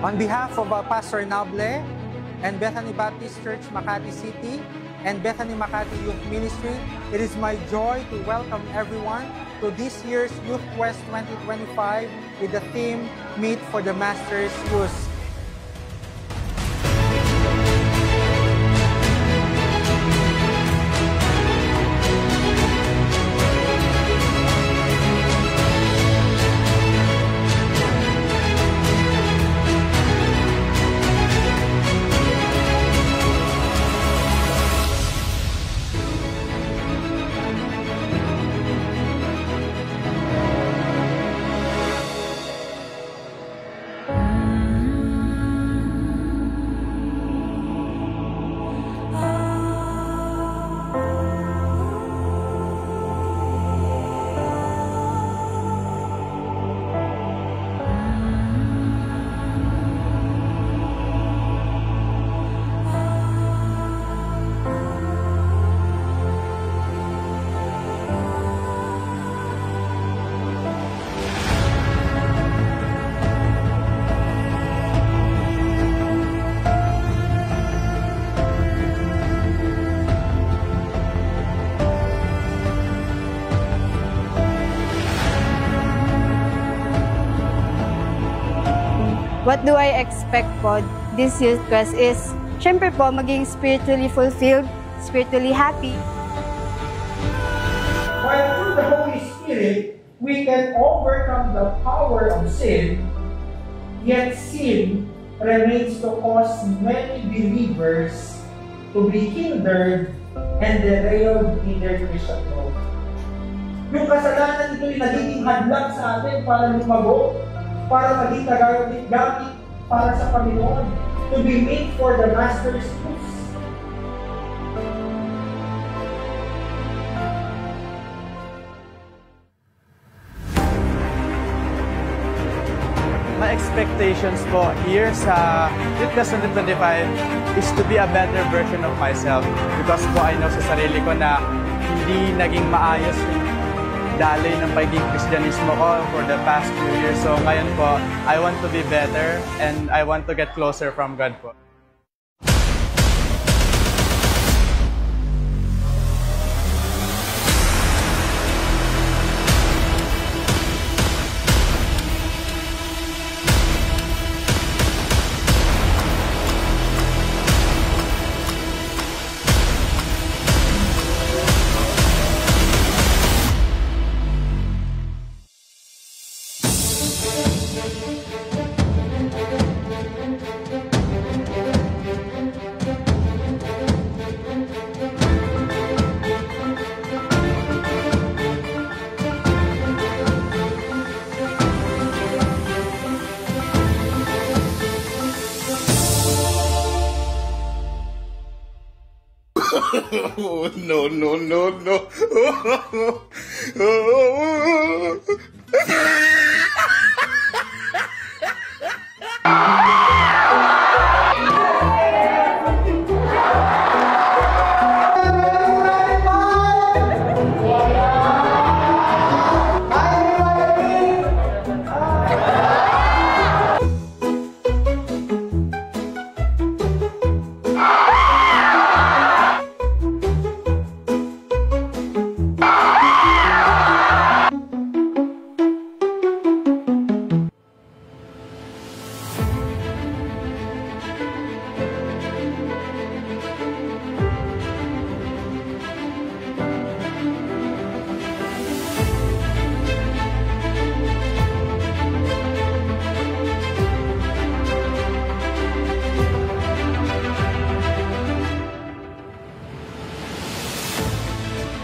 On behalf of Pastor Nable and Bethany Baptist Church, Makati City, and Bethany Makati Youth Ministry, it is my joy to welcome everyone to this year's Youth Quest 2025 with the theme, Meet for the Master's Use. What do I expect po this Youth Quest is, syempre po, maging spiritually fulfilled, spiritually happy. While through the Holy Spirit, we can overcome the power of sin, yet sin remains to cause many believers to be hindered and derailed in their Christian growth. Yung kasalanan ito ay nagiging hadlang sa atin para lumago, para maging gamit para sa Panginoon, to be made for the Master's use. My expectations po here sa Youth Quest 2025 is to be a better version of myself, because po I know sa sarili ko na hindi naging maayos yung daloy ng pagiging Kristyanismo ko for the past few years. So ngayon po, I want to be better and I want to get closer from God po. Oh, no, no, no, no.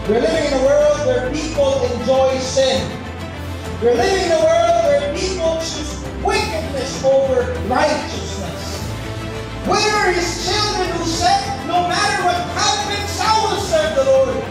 We're living in a world where people enjoy sin. We're living in a world where people choose wickedness over righteousness. Where are His children who said, no matter what happens, I will serve the Lord?